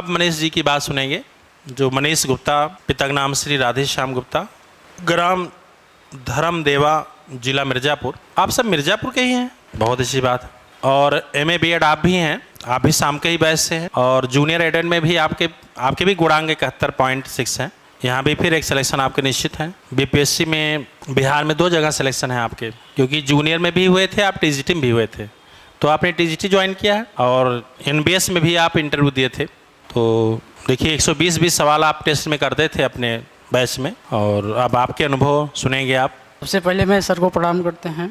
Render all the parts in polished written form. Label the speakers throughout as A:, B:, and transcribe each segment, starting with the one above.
A: आप मनीष जी की बात सुनेंगे, जो मनीष गुप्ता, पिता का नाम श्री राधेश्याम गुप्ता, ग्राम धर्मदेवा, जिला मिर्ज़ापुर। आप सब मिर्ज़ापुर के ही हैं, बहुत अच्छी बात। और MA BEd आप भी हैं, आप भी शाम के ही बैच से हैं। और जूनियर एडेड में भी आपके भी गुणांक 71.6 हैं। यहाँ भी फिर एक सिलेक्शन आपके निश्चित है। BPSC में बिहार में 2 जगह सिलेक्शन है आपके, क्योंकि जूनियर में भी हुए थे आप, TGT में भी हुए थे, तो आपने TGT ज्वाइन किया है और NBS में भी आप इंटरव्यू दिए थे। तो देखिए 120 सवाल आप टेस्ट में करते थे अपने बैच में, और अब आपके अनुभव सुनेंगे आप।
B: सबसे पहले मैं सर को प्रणाम करते हैं।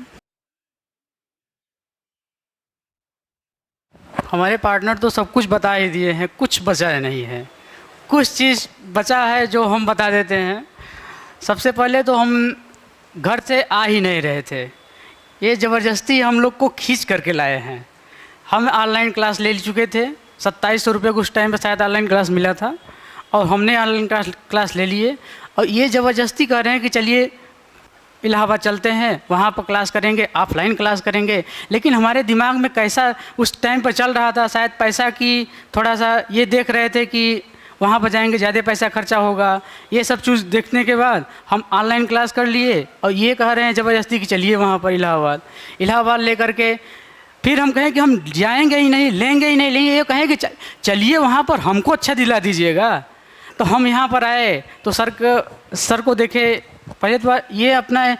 B: हमारे पार्टनर तो सब कुछ बता ही दिए हैं, कुछ बचा नहीं है। कुछ चीज़ बचा है जो हम बता देते हैं। सबसे पहले तो हम घर से आ ही नहीं रहे थे, ये ज़बरदस्ती हम लोग को खींच करके लाए हैं। हम ऑनलाइन क्लास ले चुके थे, 2700 रुपये को उस टाइम पर शायद ऑनलाइन क्लास मिला था, और हमने ऑनलाइन क्लास ले लिए, और ये ज़बरदस्ती कर रहे हैं कि चलिए इलाहाबाद चलते हैं, वहाँ पर क्लास करेंगे, ऑफलाइन क्लास करेंगे। लेकिन हमारे दिमाग में कैसा उस टाइम पर चल रहा था, शायद पैसा की थोड़ा सा ये देख रहे थे कि वहाँ पर जाएंगे ज़्यादा पैसा खर्चा होगा। ये सब चीज़ देखने के बाद हम ऑनलाइन क्लास कर लिए, और ये कह रहे हैं ज़बरदस्ती कि चलिए वहाँ पर इलाहाबाद ले करके। फिर हम कहें कि हम जाएंगे ही नहीं, लेंगे ही नहीं, ये कहें कि चलिए वहाँ पर, हमको अच्छा दिला दीजिएगा। तो हम यहाँ पर आए तो सर को देखे। पहले तो ये अपना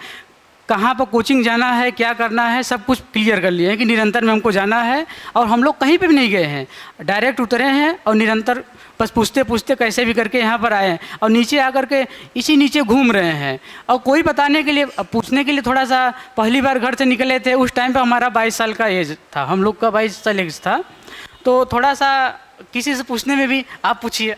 B: कहाँ पर कोचिंग जाना है, क्या करना है, सब कुछ क्लियर कर लिए हैं कि निरंतर में हमको जाना है। और हम लोग कहीं पे भी नहीं गए हैं, डायरेक्ट उतरे हैं और निरंतर बस पूछते पूछते कैसे भी करके यहाँ पर आए हैं, और नीचे आकर के इसी नीचे घूम रहे हैं। और कोई बताने के लिए, पूछने के लिए थोड़ा सा पहली बार घर से निकले थे, उस टाइम पर हमारा 22 साल का एज था, हम लोग का 22 साल एज था। तो थोड़ा सा किसी से पूछने में भी आप पूछिए,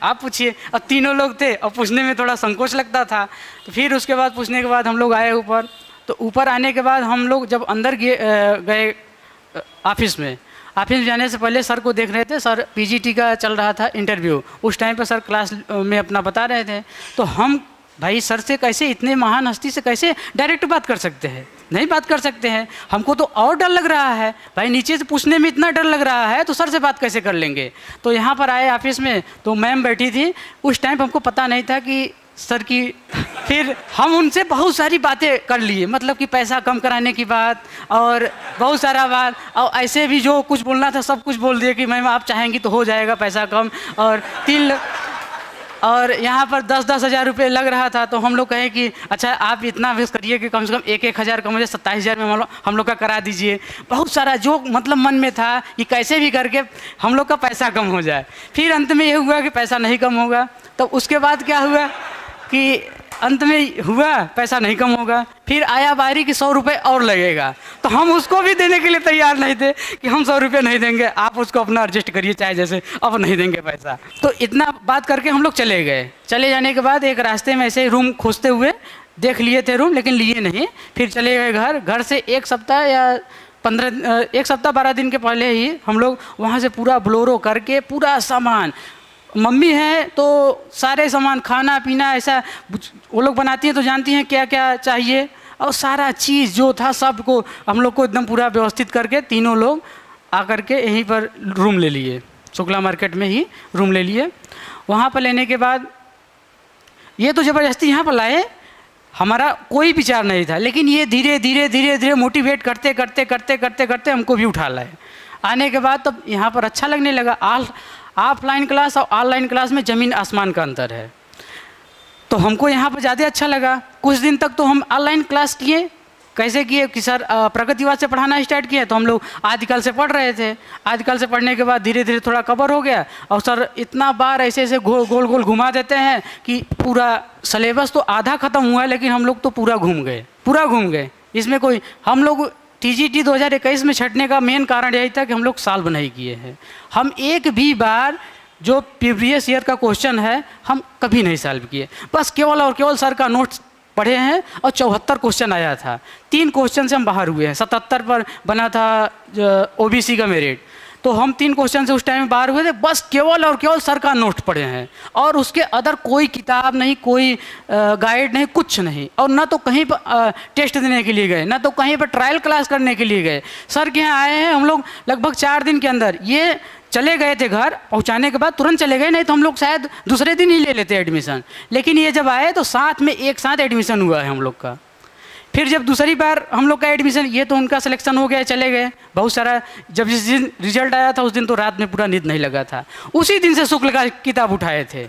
B: और तीनों लोग थे और पूछने में थोड़ा संकोच लगता था। तो फिर उसके बाद पूछने के बाद हम लोग आए ऊपर। तो ऊपर आने के बाद हम लोग जब अंदर गए ऑफिस में जाने से पहले सर को देख रहे थे। सर PGT का चल रहा था इंटरव्यू, उस टाइम पर सर क्लास में अपना बता रहे थे। तो हम भाई सर से कैसे, इतने महान हस्ती से कैसे डायरेक्ट बात कर सकते हैं, नहीं बात कर सकते हैं। हमको तो और डर लग रहा है भाई, नीचे से पूछने में इतना डर लग रहा है तो सर से बात कैसे कर लेंगे। तो यहाँ पर आए ऑफिस में, तो मैम बैठी थी। उस टाइम पर हमको पता नहीं था कि सर की, फिर हम उनसे बहुत सारी बातें कर लिए, मतलब कि पैसा कम कराने की बात और बहुत सारा बात, और ऐसे भी जो कुछ बोलना था सब कुछ बोल दिए कि मैम आप चाहेंगी तो हो जाएगा पैसा कम। और यहाँ पर 10-10 हज़ार रुपये लग रहा था। तो हम लोग कहें कि अच्छा आप इतना वेस्ट करिए कि कम से कम 1-1 हज़ार का मुझे 27,000 में हम लोग का करा दीजिए। बहुत सारा जो मतलब मन में था कि कैसे भी करके हम लोग का पैसा कम हो जाए। फिर अंत में ये हुआ कि पैसा नहीं कम होगा। तो उसके बाद क्या हुआ कि अंत में हुआ पैसा नहीं कम होगा। फिर आया बारी कि 100 रुपये और लगेगा, तो हम उसको भी देने के लिए तैयार नहीं थे कि हम 100 रुपये नहीं देंगे, आप उसको अपना एडजस्ट करिए चाहे जैसे, अब नहीं देंगे पैसा। तो इतना बात करके हम लोग चले गए। चले जाने के बाद एक रास्ते में ऐसे रूम खोजते हुए देख लिए थे रूम, लेकिन लिए नहीं। फिर चले गए घर से 1 सप्ताह या 12 दिन के पहले ही हम लोग वहाँ से पूरा ब्लोरो करके पूरा सामान, मम्मी है तो सारे सामान खाना पीना ऐसा वो लोग बनाती हैं तो जानती हैं क्या क्या चाहिए, और सारा चीज़ जो था सबको हम लोग को एकदम पूरा व्यवस्थित करके तीनों लोग आकर के यहीं पर रूम ले लिए, शुक्ला मार्केट में ही रूम ले लिए। वहाँ पर लेने के बाद ये तो ज़बरदस्ती यहाँ पर लाए, हमारा कोई विचार नहीं था, लेकिन ये धीरे धीरे मोटिवेट करते करते हमको भी उठा लाए। आने के बाद तब यहाँ पर अच्छा लगने लगा। ऑफलाइन क्लास और ऑनलाइन क्लास में ज़मीन आसमान का अंतर है, तो हमको यहाँ पर ज़्यादा अच्छा लगा। कुछ दिन तक तो हम ऑनलाइन क्लास किए। कैसे किए कि सर प्रगतिवाद से पढ़ाना स्टार्ट किया, तो हम लोग आदिकाल से पढ़ रहे थे। आदिकाल से पढ़ने के बाद धीरे धीरे थोड़ा कवर हो गया, और सर इतना बार ऐसे गोल गोल घुमा देते हैं कि पूरा सिलेबस तो आधा ख़त्म हुआ है, लेकिन हम लोग तो पूरा घूम गए। इसमें कोई, हम लोग TGT 2021 में छटने का मेन कारण यही था कि हम लोग सॉल्व नहीं किए हैं। हम एक भी बार जो प्रीवियस ईयर का क्वेश्चन है हम कभी नहीं सॉल्व किए, बस केवल और केवल सर का नोट्स पढ़े हैं। और 74 क्वेश्चन आया था, 3 क्वेश्चन से हम बाहर हुए हैं। 77 पर बना था OBC का मेरिट, तो हम 3 क्वेश्चन से उस टाइम में बाहर हुए थे। बस केवल और केवल सर का नोट पढ़े हैं, और उसके अदर कोई किताब नहीं, कोई गाइड नहीं, कुछ नहीं। और ना तो कहीं पर टेस्ट देने के लिए गए, ना तो कहीं पर ट्रायल क्लास करने के लिए गए। सर के यहाँ आए हैं हम लोग लगभग 4 दिन के अंदर। ये चले गए थे घर, पहुंचाने के बाद तुरंत चले गए, नहीं तो हम लोग शायद दूसरे दिन ही ले लेते एडमिशन। लेकिन ये जब आए तो साथ में एक साथ एडमिशन हुआ है हम लोग का। फिर जब दूसरी बार हम लोग का एडमिशन, ये तो उनका सिलेक्शन हो गया, चले गए। बहुत सारा, जब जिस दिन रिजल्ट आया था उस दिन तो रात में पूरा नींद नहीं लगा था। उसी दिन से शुक्ल का किताब उठाए थे,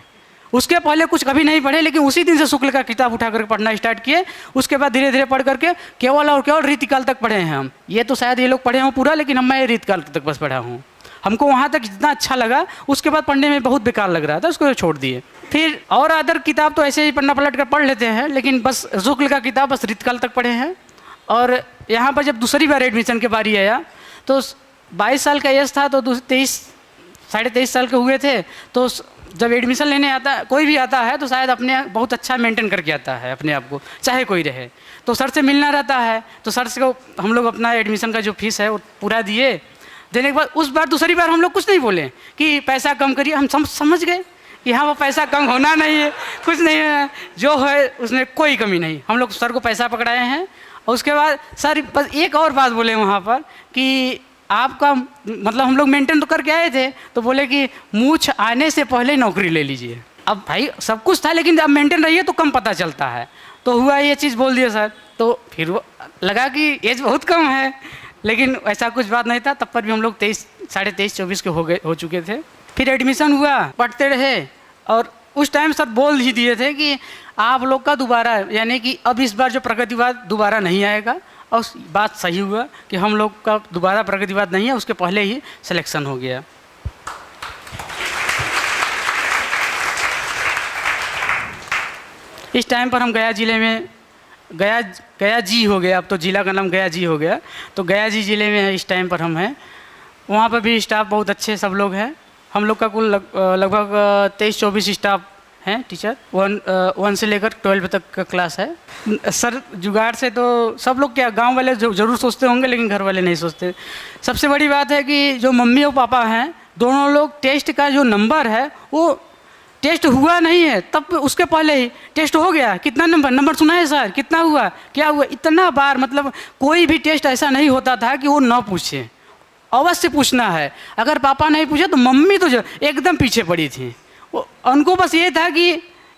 B: उसके पहले कुछ कभी नहीं पढ़े, लेकिन उसी दिन से शुक्ल का किताब उठा करके पढ़ना स्टार्ट किए। उसके बाद धीरे धीरे पढ़ करके केवल और केवल रीतिकाल तक पढ़े हैं हम। ये तो शायद ये लोग पढ़े हों पूरा, लेकिन मैं रीतिकाल तक बस पढ़ा हूँ। हमको वहाँ तक जितना अच्छा लगा, उसके बाद पढ़ने में बहुत बेकार लग रहा था, उसको छोड़ दिए। फिर और अदर किताब तो ऐसे ही पन्ना पलट कर पढ़ लेते हैं, लेकिन बस शुक्ल का किताब बस रीतिकाल तक पढ़े हैं। और यहाँ पर जब दूसरी बार एडमिशन के बारी आया तो 22 साल का एज था, तो साढ़े 23 साल के हुए थे। तो जब एडमिशन लेने आता, कोई भी आता है तो शायद अपने बहुत अच्छा मेंटेन करके आता है अपने आप को, चाहे कोई रहे। तो सर से मिलना रहता है, तो सर से हम लोग अपना एडमिशन का जो फीस है वो पूरा दिए। देने के बाद उस बार दूसरी बार हम लोग कुछ नहीं बोले कि पैसा कम करिए। हम समझ गए कि हाँ वो पैसा कम होना नहीं है, कुछ नहीं है, जो है उसमें कोई कमी नहीं। हम लोग सर को पैसा पकड़ाए हैं। और उसके बाद सर बस एक और बात बोले वहाँ पर कि आपका मतलब, हम लोग मेंटेन तो करके आए थे, तो बोले कि मूछ आने से पहले नौकरी ले लीजिए। अब भाई सब कुछ था, लेकिन अब मेंटेन रहिए तो कम पता चलता है। तो हुआ ये चीज़ बोल दिया सर, तो फिर वो लगा कि एज बहुत कम है, लेकिन ऐसा कुछ बात नहीं था। तब पर भी हम लोग 23, 24 के हो चुके थे। फिर एडमिशन हुआ, पढ़ते रहे। और उस टाइम सर बोल ही दिए थे कि आप लोग का दोबारा, यानी कि अब इस बार जो प्रगतिवाद दोबारा नहीं आएगा। और बात सही हुआ कि हम लोग का दोबारा प्रगतिवाद नहीं है, उसके पहले ही सिलेक्शन हो गया। इस टाइम पर हम गया जिले में, गया जी हो गया, अब तो जिला का नाम गया जी हो गया, तो गया जी जिले में है इस टाइम पर हम हैं। वहाँ पर भी स्टाफ बहुत अच्छे सब लोग हैं। हम लोग का कुल लगभग 23-24 स्टाफ हैं, टीचर 1 से लेकर 12 तक का क्लास है। सर जुगाड़ से तो सब लोग क्या, गांव वाले ज़रूर सोचते होंगे, लेकिन घर वाले नहीं सोचते। सबसे बड़ी बात है कि जो मम्मी और पापा हैं, दोनों लोग टेस्ट का जो नंबर है वो टेस्ट हुआ नहीं है, तब उसके पहले ही टेस्ट हो गया। कितना नंबर सुना है सर, कितना हुआ, क्या हुआ, इतना बार। मतलब कोई भी टेस्ट ऐसा नहीं होता था कि वो ना पूछे, अवश्य पूछना है। अगर पापा नहीं पूछे तो मम्मी तो एकदम पीछे पड़ी थी। उनको बस ये था कि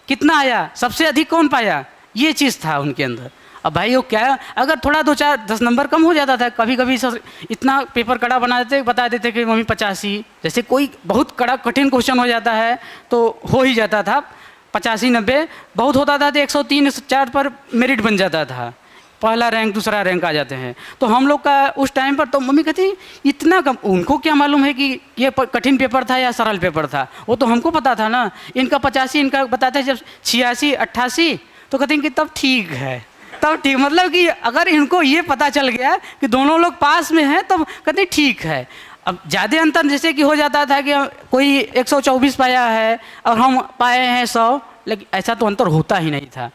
B: कितना आया, सबसे अधिक कौन पाया, ये चीज़ था उनके अंदर। अब भाई वो क्या, अगर थोड़ा 2-4-10 नंबर कम हो जाता था, कभी कभी सर इतना पेपर कड़ा बता देते कि मम्मी 85, जैसे कोई बहुत कड़ा कठिन क्वेश्चन हो जाता है तो हो ही जाता था 85-90, बहुत होता था तो 103-104 पर मेरिट बन जाता था, पहला रैंक दूसरा रैंक आ जाते हैं। तो हम लोग का उस टाइम पर तो मम्मी कहती इतना कम, उनको क्या मालूम है कि ये कठिन पेपर था या सरल पेपर था, वो तो हमको पता था ना। इनका 85, इनका बताते जब 86-88, तो कहते हैं कि तब ठीक है, तब ठीक, मतलब कि अगर इनको ये पता चल गया कि दोनों लोग पास में हैं तब कहते हैं ठीक है। अब ज़्यादा अंतर जैसे कि हो जाता था कि कोई 124 पाया है और हम पाए हैं 100, लेकिन ऐसा तो अंतर होता ही नहीं था।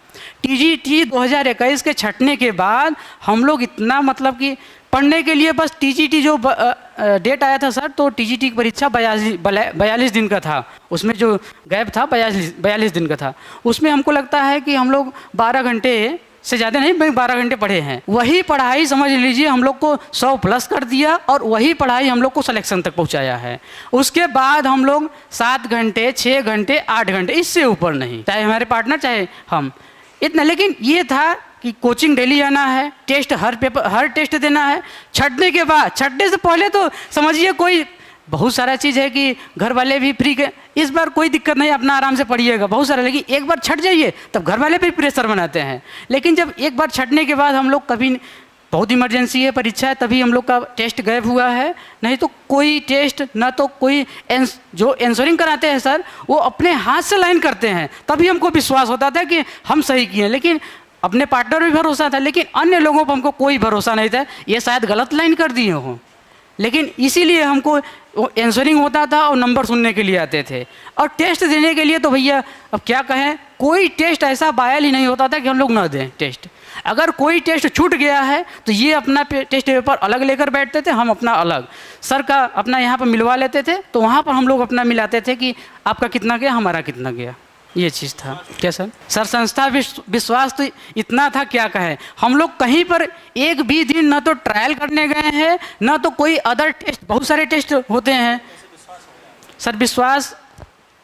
B: TGT 2021 के छटने के बाद हम लोग इतना, मतलब कि पढ़ने के लिए बस TGT जो डेट आया था सर, तो TGT की परीक्षा 42 दिन का था, उसमें जो गैप था 42 दिन का था। उसमें हमको लगता है कि हम लोग 12 घंटे से ज़्यादा नहीं, 12 घंटे पढ़े हैं। वही पढ़ाई समझ लीजिए हम लोग को 100+ कर दिया, और वही पढ़ाई हम लोग को सिलेक्शन तक पहुंचाया है। उसके बाद हम लोग 7 घंटे, 6 घंटे, 8 घंटे, इससे ऊपर नहीं, चाहे हमारे पार्टनर चाहे हम, इतना। लेकिन ये था कि कोचिंग डेली आना है, टेस्ट हर टेस्ट देना है। छटने के बाद, छटने से पहले तो समझिए कोई बहुत सारा चीज़ है कि घर वाले भी फ्री के, इस बार कोई दिक्कत नहीं, अपना आराम से पढ़िएगा, बहुत सारा। लेकिन एक बार छट जाइए तब घर वाले भी प्रेशर बनाते हैं। लेकिन जब एक बार छटने के बाद हम लोग, कभी बहुत इमरजेंसी है, परीक्षा है, तभी हम लोग का टेस्ट गैप हुआ है, नहीं तो कोई टेस्ट ना, तो कोई जो एंसरिंग कराते हैं सर, वो अपने हाथ से लाइन करते हैं, तभी हमको विश्वास होता था कि हम सही किए। लेकिन अपने पार्टनर भी भरोसा था, लेकिन अन्य लोगों पर हमको कोई भरोसा नहीं था, ये शायद गलत लाइन कर दिए हों। लेकिन इसीलिए हमको आंसरिंग होता था और नंबर सुनने के लिए आते थे। और टेस्ट देने के लिए तो भैया अब क्या कहें, कोई टेस्ट ऐसा बायल ही नहीं होता था कि हम लोग ना दें टेस्ट। अगर कोई टेस्ट छूट गया है तो ये अपना टेस्ट पेपर अलग लेकर बैठते थे, हम अपना अलग, सर का अपना यहाँ पर मिलवा लेते थे, तो वहाँ पर हम लोग अपना मिलाते थे कि आपका कितना गया, हमारा कितना गया, ये चीज़ था। क्या सर संस्था विश्वास तो इतना था, क्या कहें। हम लोग कहीं पर एक भी दिन ना तो ट्रायल करने गए हैं, ना तो कोई अदर टेस्ट, बहुत सारे टेस्ट होते हैं, सर विश्वास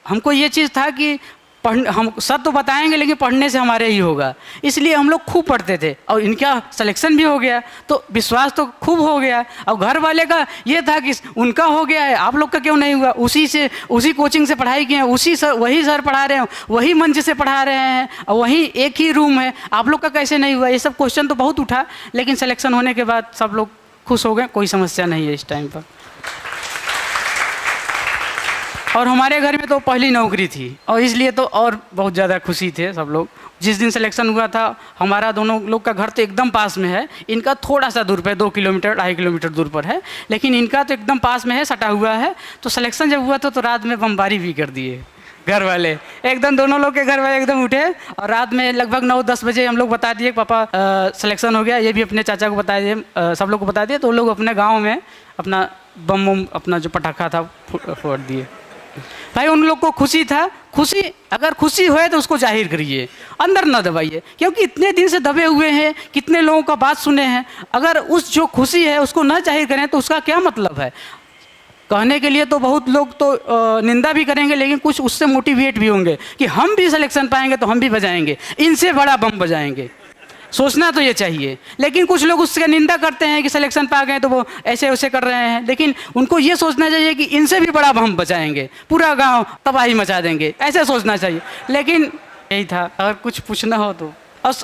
B: हमको ये चीज़ था कि हम सर तो बताएंगे लेकिन पढ़ने से हमारे ही होगा, इसलिए हम लोग खूब पढ़ते थे और इनका सिलेक्शन भी हो गया तो विश्वास तो खूब हो गया। और घर वाले का ये था कि उनका हो गया है, आप लोग का क्यों नहीं हुआ? उसी कोचिंग से पढ़ाई किए हैं, वही सर पढ़ा रहे हैं, वही मंच से पढ़ा रहे हैं और वही एक ही रूम है, आप लोग का कैसे नहीं हुआ? ये सब क्वेश्चन तो बहुत उठा, लेकिन सिलेक्शन होने के बाद सब लोग खुश हो गए, कोई समस्या नहीं है इस टाइम पर। और हमारे घर में तो पहली नौकरी थी और इसलिए तो और बहुत ज़्यादा खुशी थे सब लोग। जिस दिन सिलेक्शन हुआ था, हमारा दोनों लोग का घर तो एकदम पास में है, इनका थोड़ा सा दूर पे 2 किलोमीटर 2.5 किलोमीटर दूर पर है, लेकिन इनका तो एकदम पास में है, सटा हुआ है। तो सिलेक्शन जब हुआ था तो रात में बमबारी भी कर दिए घर वाले, एकदम दोनों लोग के घर वाले एकदम उठे और रात में लगभग 9-10 बजे हम लोग बता दिए पापा सिलेक्शन हो गया। ये भी अपने चाचा को बता दिए, सब लोग को बता दिए, तो वो लोग अपने गाँव में अपना बम अपना जो पटाखा था फोड़ दिए। भाई उन लोग को खुशी था, खुशी अगर खुशी होए तो उसको जाहिर करिए, अंदर न दबाइए, क्योंकि इतने दिन से दबे हुए हैं, कितने लोगों का बात सुने हैं, अगर उस जो खुशी है उसको न जाहिर करें तो उसका क्या मतलब है? कहने के लिए तो बहुत लोग तो निंदा भी करेंगे, लेकिन कुछ उससे मोटिवेट भी होंगे कि हम भी सिलेक्शन पाएंगे तो हम भी बजाएंगे, इनसे बड़ा बम बजाएंगे। सोचना तो ये चाहिए, लेकिन कुछ लोग उससे निंदा करते हैं कि सिलेक्शन पा गए तो वो ऐसे वैसे कर रहे हैं, लेकिन उनको ये सोचना चाहिए कि इनसे भी बड़ा बम बचाएंगे, पूरा गांव तबाही मचा देंगे, ऐसे सोचना चाहिए। लेकिन यही था, अगर कुछ पूछना हो तो। और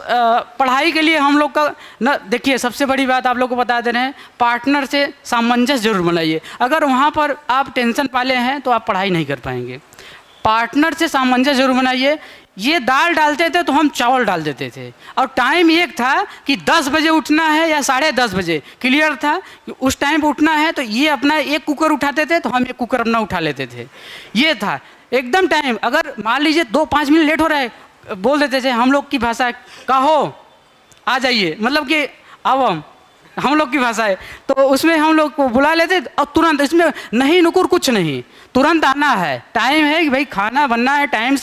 B: पढ़ाई के लिए हम लोग का न, देखिए सबसे बड़ी बात आप लोग को बता दे रहे हैं, पार्टनर से सामंजस्य जरूर बनाइए। अगर वहाँ पर आप टेंशन पाले हैं तो आप पढ़ाई नहीं कर पाएंगे। पार्टनर से सामंजस्य जरूर बनाइए। ये दाल डालते थे तो हम चावल डाल देते थे और टाइम एक था कि 10 बजे उठना है या 10:30 बजे, क्लियर था कि उस टाइम पर उठना है। तो ये अपना एक कुकर उठाते थे तो हम एक कुकर अपना उठा लेते थे, ये था एकदम टाइम। अगर मान लीजिए 2-5 मिनट लेट हो रहा है, बोल देते थे, हम लोग की भाषा कहो आ जाइए, मतलब कि अब हम लोग की भाषा है, तो उसमें हम लोग को बुला लेते और तुरंत, इसमें नहीं नुकुर कुछ नहीं, तुरंत आना है। टाइम है कि भाई खाना बनना है, टाइम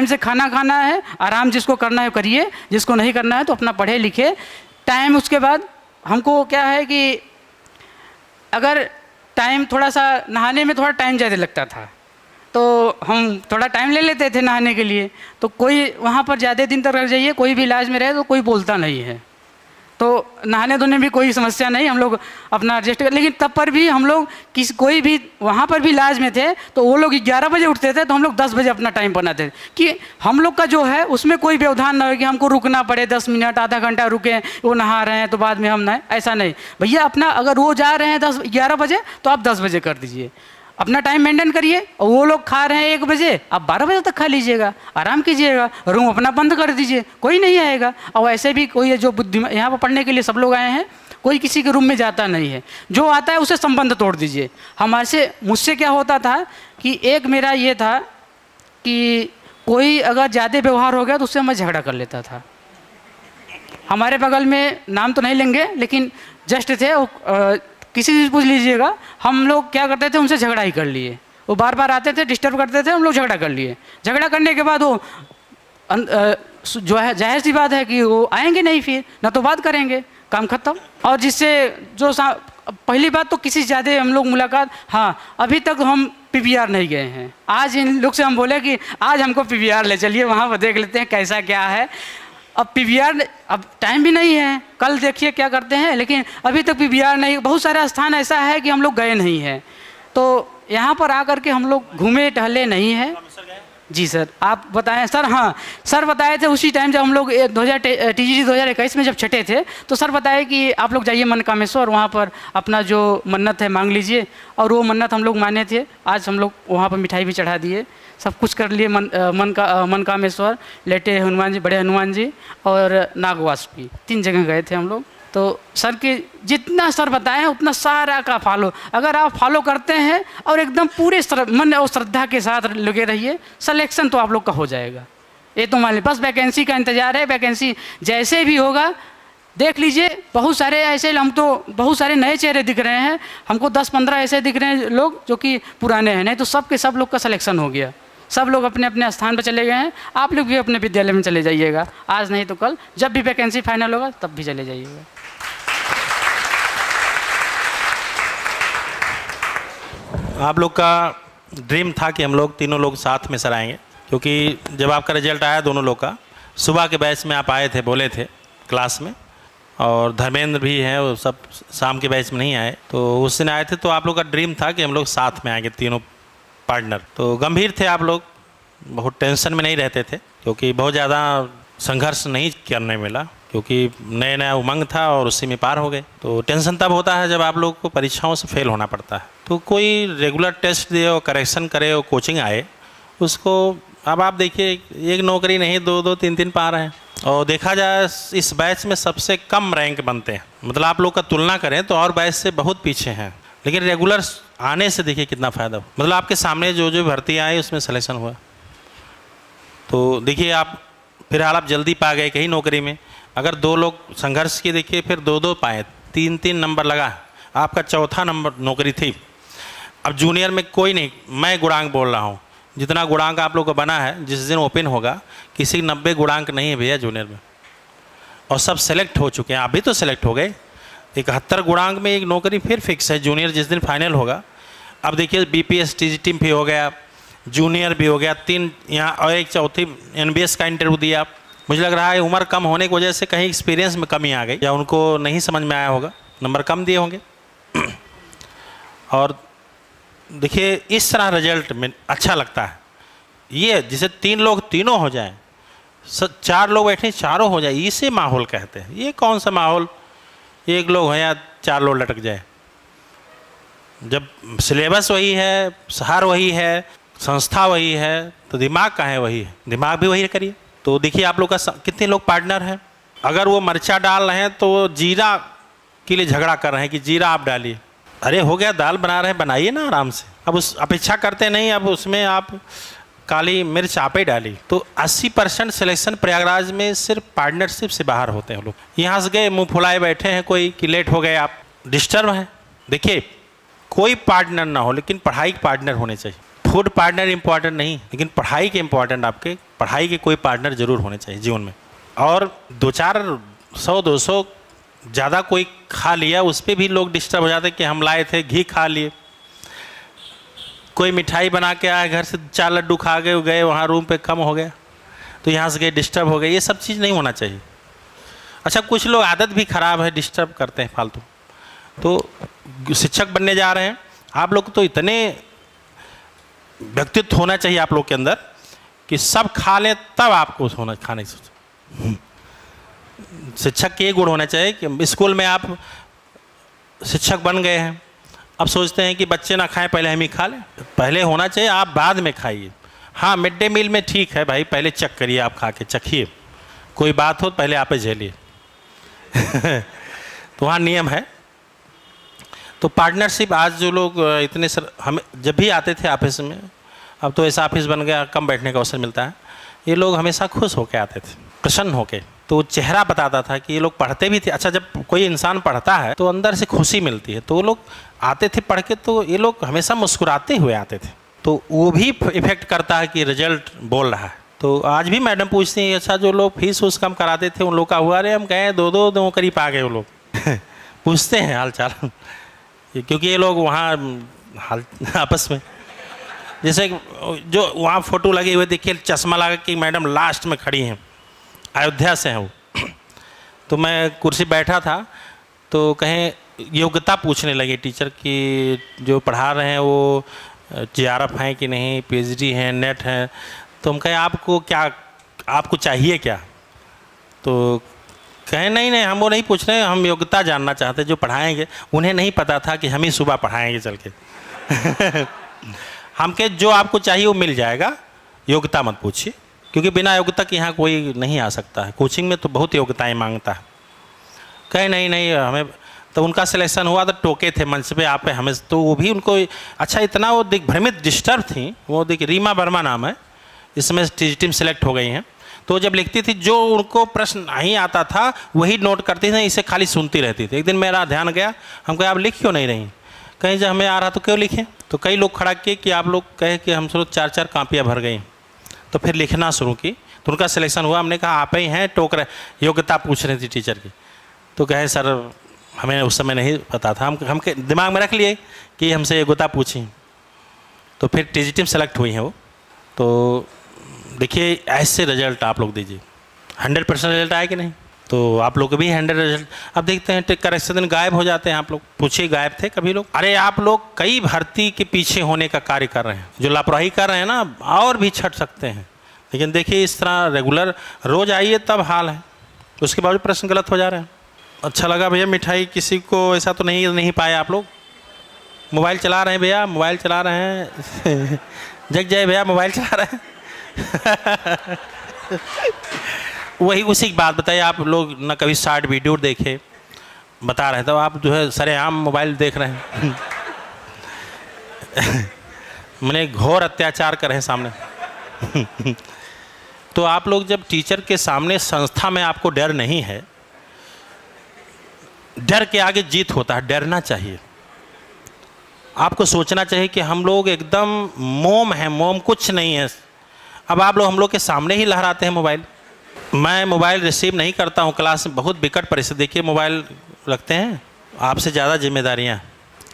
B: से खाना खाना है, आराम जिसको करना है करिए, जिसको नहीं करना है तो अपना पढ़े लिखे टाइम। उसके बाद हमको क्या है कि अगर टाइम थोड़ा सा नहाने में थोड़ा टाइम ज़्यादा लगता था तो हम थोड़ा टाइम ले लेते थे नहाने के लिए, तो कोई वहाँ पर ज़्यादा दिन तक रह जाइए, कोई भी इलाज में रहे तो कोई बोलता नहीं है, तो नहाने धोने में कोई समस्या नहीं, हम लोग अपना एडजस्ट कर। लेकिन तब पर भी हम लोग कोई भी वहाँ पर भी इलाज में थे तो वो लोग 11 बजे उठते थे तो हम लोग 10 बजे अपना टाइम बनाते थे कि हम लोग का जो है उसमें कोई व्यवधान ना हो कि हमको रुकना पड़े, 10 मिनट आधा घंटा रुके, वो नहा रहे हैं तो बाद में हम नहाए, ऐसा नहीं भैया। अपना अगर वो जा रहे हैं 11 बजे तो आप 10 बजे कर दीजिए, अपना टाइम मेंटेन करिए। और वो लोग खा रहे हैं 1 बजे, आप 12 बजे तक खा लीजिएगा, आराम कीजिएगा, रूम अपना बंद कर दीजिए, कोई नहीं आएगा। और ऐसे भी कोई है जो बुद्धिमान, यहाँ पर पढ़ने के लिए सब लोग आए हैं, कोई किसी के रूम में जाता नहीं है, जो आता है उसे संबंध तोड़ दीजिए। मुझसे क्या होता था कि एक मेरा ये था कि कोई अगर ज़्यादा व्यवहार हो गया तो उससे मैं झगड़ा कर लेता था। हमारे बगल में, नाम तो नहीं लेंगे लेकिन जस्ट थे, किसी से पूछ लीजिएगा, हम लोग क्या करते थे, उनसे झगड़ा ही कर लिए। वो बार बार आते थे, डिस्टर्ब करते थे, हम लोग झगड़ा कर लिए। झगड़ा करने के बाद वो जो है जाहिर सी बात है कि वो आएंगे नहीं, फिर ना तो बात करेंगे, काम खत्म। और जिससे जो पहली बात तो किसी से ज़्यादा हम लोग मुलाकात, हाँ अभी तक हम PVR नहीं गए हैं। आज इन लोग से हम बोले कि आज हमको PVR ले चलिए, वहाँ पर देख लेते हैं कैसा क्या है। अब PVR, अब टाइम भी नहीं है, कल देखिए क्या करते हैं, लेकिन अभी तक PVR नहीं। बहुत सारा स्थान ऐसा है कि हम लोग गए नहीं हैं, तो यहाँ पर आकर के हम लोग घूमे टहले नहीं हैं। जी सर, आप बताएं सर। हाँ सर बताए थे उसी टाइम जब हम लोग TGT 2021 में जब छठे थे, तो सर बताए कि आप लोग जाइए मनकामेश्वर, वहाँ पर अपना जो मन्नत है मांग लीजिए। और वो मन्नत हम लोग माने थे, आज हम लोग वहाँ पर मिठाई भी चढ़ा दिए, सब कुछ कर लिए। मनकामेश्वर, लेटे हनुमान जी, बड़े हनुमान जी और नागवासुकी, 3 जगह गए थे हम लोग। तो सर के जितना सर बताए हैं उतना सारा का फॉलो, अगर आप फॉलो करते हैं और एकदम पूरे मन और श्रद्धा के साथ लगे रहिए, सिलेक्शन तो आप लोग का हो जाएगा। ये तो मान लीजिए, बस वैकेंसी का इंतज़ार है, वैकेंसी जैसे भी होगा देख लीजिए। बहुत सारे ऐसे, हम तो बहुत सारे नए चेहरे दिख रहे हैं, हमको 10-15 ऐसे दिख रहे हैं लोग जो कि पुराने हैं, नहीं तो सब के सब लोग का सिलेक्शन हो गया, सब लोग अपने अपने स्थान पर चले गए हैं। आप लोग भी अपने विद्यालय में चले जाइएगा, आज नहीं तो कल, जब भी वैकेंसी फाइनल होगा तब भी चले जाइएगा।
A: आप लोग का ड्रीम था कि हम लोग तीनों लोग साथ में सर आएंगे, क्योंकि जब आपका रिजल्ट आया दोनों लोग का, सुबह के बैच में आप आए थे, बोले थे क्लास में, और धर्मेंद्र भी हैं, वो सब शाम के बैच में नहीं आए, तो उस दिन आए थे। तो आप लोग का ड्रीम था कि हम लोग साथ में आएंगे तीनों पार्टनर। तो गंभीर थे आप लोग, बहुत टेंशन में नहीं रहते थे, क्योंकि बहुत ज़्यादा संघर्ष नहीं करने मिला, क्योंकि नया नया उमंग था और उसी में पार हो गए। तो टेंशन तब होता है जब आप लोग को परीक्षाओं से फेल होना पड़ता है। तो कोई रेगुलर टेस्ट दे और करेक्शन करे और कोचिंग आए, उसको अब आप देखिए, एक नौकरी नहीं, दो दो तीन तीन पा रहे हैं। और देखा जाए इस बैच में सबसे कम रैंक बनते हैं, मतलब आप लोग का तुलना करें तो और बैच से बहुत पीछे हैं, लेकिन रेगुलर आने से देखिए कितना फ़ायदा हो। मतलब आपके सामने जो जो भर्ती आई उसमें सिलेक्शन हुआ। तो देखिए आप फिलहाल आप जल्दी पा गए कहीं नौकरी में। अगर दो लोग संघर्ष किए, देखिए फिर दो दो पाए, तीन तीन नंबर लगा, आपका चौथा नंबर नौकरी थी। अब जूनियर में कोई नहीं, मैं गुणांक बोल रहा हूँ, जितना गुणांक आप लोग को बना है, जिस दिन ओपन होगा किसी 90 गुणांक नहीं है भैया जूनियर में, और सब सेलेक्ट हो चुके हैं। आप भी तो सेलेक्ट हो गए, 71 गुणांक में एक नौकरी फिर फिक्स है जूनियर जिस दिन फाइनल होगा। अब देखिए BPS TGT भी हो गया, जूनियर भी हो गया, 3 यहाँ और एक चौथी NBS का इंटरव्यू दिया। मुझे लग रहा है उम्र कम होने की वजह से कहीं एक्सपीरियंस में कमी आ गई, या उनको नहीं समझ में आया होगा, नंबर कम दिए होंगे। और देखिए इस तरह रिजल्ट में अच्छा लगता है, ये जिसे 3 लोग तीनों हो जाएं, 4 लोग बैठे चारों हो जाए, इसे माहौल कहते हैं। ये कौन सा माहौल, 1 लोग है या 4 लोग लटक जाए। जब सिलेबस वही है, शहर वही है, संस्था वही है, तो दिमाग कहाँ है, वही है, दिमाग भी वही करिए। तो देखिए आप लोग का कितने लोग पार्टनर हैं। अगर वो मिर्चा डाल रहे हैं तो जीरा के लिए झगड़ा कर रहे हैं कि जीरा आप डालिए। अरे हो गया, दाल बना रहे हैं, बनाइए ना आराम से। अब उस अपेक्षा करते नहीं, अब उसमें आप काली मिर्च आप ही डाली। तो 80% सिलेक्शन प्रयागराज में सिर्फ पार्टनरशिप से बाहर होते हैं लोग। यहाँ से गए मुँह फुलाए बैठे हैं कोई कि लेट हो गए, आप डिस्टर्ब हैं। देखिए कोई पार्टनर ना हो, लेकिन पढ़ाई के पार्टनर होने चाहिए। फूड पार्टनर इंपॉर्टेंट नहीं, लेकिन पढ़ाई के इंपॉर्टेंट, आपके पढ़ाई के कोई पार्टनर जरूर होने चाहिए जीवन में। और 200-200 ज़्यादा कोई खा लिया, उस पर भी लोग डिस्टर्ब हो जाते कि हम लाए थे, घी खा लिए। कोई मिठाई बना के आए घर से, 4 लड्डू खा गए, गए वहाँ रूम पे कम हो गया, तो यहाँ से गए डिस्टर्ब हो गए। ये सब चीज़ नहीं होना चाहिए। अच्छा कुछ लोग आदत भी ख़राब है, डिस्टर्ब करते हैं फालतू। तो शिक्षक बनने जा रहे हैं आप लोग, तो इतने व्यक्तित्व होना चाहिए आप लोग के अंदर कि सब खा लें तब आपको होना खाने की सोच। शिक्षक के ये गुण होना चाहिए कि स्कूल में आप शिक्षक बन गए हैं, अब सोचते हैं कि बच्चे ना खाएं, पहले हम ही खा लें। पहले होना चाहिए आप बाद में खाइए। हाँ मिड डे मील में ठीक है भाई, पहले चेक करिए, आप खा के चखिए, कोई बात हो पहले आप झेलिए। तो वहाँ नियम है। तो पार्टनरशिप आज जो लोग इतने सर हम जब भी आते थे ऑफिस में, अब तो ऐसा ऑफिस बन गया कम बैठने का अवसर मिलता है, ये लोग हमेशा खुश होकर आते थे, प्रसन्न होकर। तो चेहरा बताता था कि ये लोग पढ़ते भी थे। अच्छा जब कोई इंसान पढ़ता है तो अंदर से खुशी मिलती है, तो वो लोग आते थे पढ़ के, तो ये लोग हमेशा मुस्कुराते हुए आते थे। तो वो भी इफेक्ट करता है कि रिजल्ट बोल रहा है। तो आज भी मैडम पूछती हैं, अच्छा जो लोग फीस उस कम कराते थे उन लोग का हुआ, अरे हम कहें 2-2 नौकरी पा गए वो लोग। पूछते हैं हाल चाल, क्योंकि ये लोग वहाँ हाल आपस में, जैसे जो वहाँ फ़ोटो लगे हुए देखिए, चश्मा लगा कि मैडम लास्ट में खड़ी हैं, अयोध्या से हैं वो। तो मैं कुर्सी बैठा था, तो कहें योग्यता पूछने लगे टीचर कि जो पढ़ा रहे हैं वो JRF हैं कि नहीं, PhD हैं, नेट हैं। तो हम कहें आपको क्या, आपको चाहिए क्या? तो कहें नहीं नहीं हम वो नहीं पूछ रहे, हम योग्यता जानना चाहते, जो पढ़ाएंगे उन्हें नहीं पता था कि हम ही सुबह पढ़ाएंगे चल के। हम कहे जो आपको चाहिए वो मिल जाएगा, योग्यता मत पूछिए, क्योंकि बिना योग्यता के यहाँ कोई नहीं आ सकता है। कोचिंग में तो बहुत योग्यताएं मांगता है। कहे नहीं नहीं हमें, तो उनका सिलेक्शन हुआ तो टोके थे मंच पे आप हमें, तो वो भी उनको अच्छा इतना वो भ्रमित डिस्टर्ब थी। वो देखिए रीमा वर्मा नाम है, इसमें टीम सेलेक्ट हो गई हैं। तो जब लिखती थी जो उनको प्रश्न नहीं आता था वही नोट करती थी, इसे खाली सुनती रहती थी। एक दिन मेरा ध्यान गया, हम कहे आप लिख क्यों नहीं रही? कहीं जब हमें आ रहा तो क्यों लिखें? तो कई लोग खड़ा किए कि आप लोग कहे कि हम सब 4-4 कापियाँ भर गई, तो फिर लिखना शुरू की, तो उनका सिलेक्शन हुआ। हमने कहा आप ही हैं, टोक रहे, योग्यता पूछ रही थी टीचर की। तो कहे सर हमें उस समय नहीं पता था, हम दिमाग में रख लिए कि हमसे योग्यता पूछी। तो फिर टीजीटी में सेलेक्ट हुई हैं वो। तो देखिए ऐसे रिजल्ट आप लोग दीजिए, 100% रिजल्ट आए कि नहीं। तो आप लोग भी 100 रिजल्ट। अब देखते हैं करेक्शन दिन गायब हो जाते हैं। आप लोग पूछिए गायब थे कभी लोग? अरे आप लोग कई भर्ती के पीछे होने का कार्य कर रहे हैं, जो लापरवाही कर रहे हैं ना और भी छट सकते हैं। लेकिन देखिए इस तरह रेगुलर रोज आइए तब हाल है, उसके बावजूद प्रश्न गलत हो जा रहे हैं। अच्छा लगा भैया। मिठाई किसी को ऐसा तो नहीं पाए आप लोग? मोबाइल चला रहे हैं भैया, मोबाइल चला रहे हैं जग जाए भैया, मोबाइल चला रहे हैं वही उसी की बात बताइए। आप लोग ना कभी शॉर्ट वीडियो देखे बता रहे हैं, तो आप जो है सरेआम मोबाइल देख रहे हैं मैंने घोर अत्याचार कर रहे हैं सामने तो आप लोग जब टीचर के सामने संस्था में आपको डर नहीं है, डर के आगे जीत होता है। डरना चाहिए, आपको सोचना चाहिए कि हम लोग एकदम मोम हैं, मोम कुछ नहीं है। अब आप लोग हम लोग के सामने ही लहराते हैं मोबाइल। मैं मोबाइल रिसीव नहीं करता हूँ क्लास में, बहुत विकट परिस्थिति। देखिए मोबाइल रखते हैं, आपसे ज़्यादा जिम्मेदारियाँ,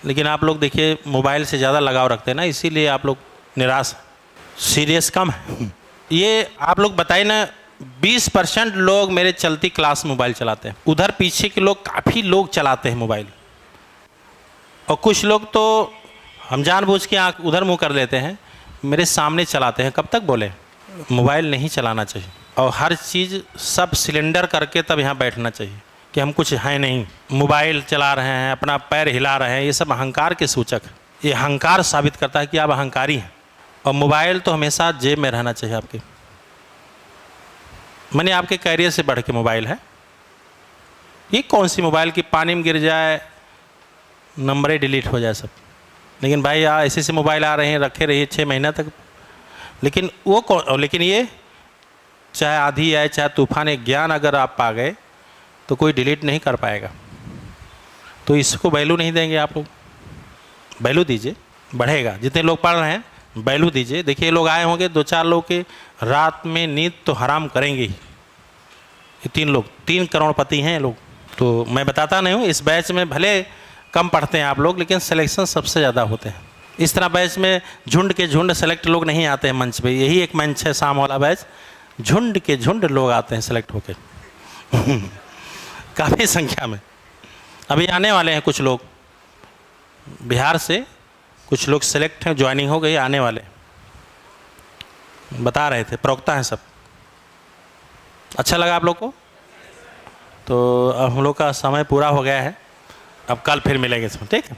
A: लेकिन आप लोग देखिए मोबाइल से ज़्यादा लगाव रखते हैं ना, इसीलिए आप लोग निराश, सीरियस कम है। ये आप लोग बताइए ना, 20% लोग मेरे चलती क्लास मोबाइल चलाते हैं। उधर पीछे के लोग काफ़ी लोग चलाते हैं मोबाइल, और कुछ लोग तो हम जानबूझ के आँख उधर मुँह कर लेते हैं, मेरे सामने चलाते हैं। कब तक बोले? मोबाइल नहीं चलाना चाहिए, और हर चीज़ सब सिलेंडर करके तब यहाँ बैठना चाहिए कि हम कुछ हैं नहीं। मोबाइल चला रहे हैं, अपना पैर हिला रहे हैं, ये सब अहंकार के सूचक है। ये अहंकार साबित करता है कि आप अहंकारी हैं। और मोबाइल तो हमेशा जेब में रहना चाहिए आपके। मैंने आपके कैरियर से बढ़ के मोबाइल है। ये कौन सी मोबाइल की पानी में गिर जाए, नंबरें डिलीट हो जाए सब। लेकिन भाई ऐसे से मोबाइल आ रहे हैं, रखे रहिए 6 महीना तक। लेकिन वो कौन, लेकिन ये चाहे आधी आए चाहे तूफान, एक ज्ञान अगर आप पा गए तो कोई डिलीट नहीं कर पाएगा। तो इसको वैल्यू नहीं देंगे आप लोग? वैल्यू दीजिए, बढ़ेगा। जितने लोग पढ़ रहे हैं वैल्यू दीजिए। देखिए लोग आए होंगे, 2-4 लोग के रात में नींद तो हराम करेंगे ही। ये 3 लोग 3 करोड़पति हैं लोग। तो मैं बताता नहीं हूँ, इस बैच में भले कम पढ़ते हैं आप लोग, लेकिन सिलेक्शन सबसे ज़्यादा होते हैं। इस तरह बैच में झुंड के झुंड सेलेक्ट लोग नहीं आते हैं मंच पे। यही एक मंच है शाम वाला बैच, झुंड के झुंड लोग आते हैं सेलेक्ट होके काफ़ी संख्या में। अभी आने वाले हैं कुछ लोग बिहार से, कुछ लोग सेलेक्ट हैं, ज्वाइनिंग हो गई, आने वाले बता रहे थे, प्रवक्ता हैं सब। अच्छा लगा आप लोग को? तो अब हम लोग का समय पूरा हो गया है, अब कल फिर मिलेंगे इसमें, ठीक है।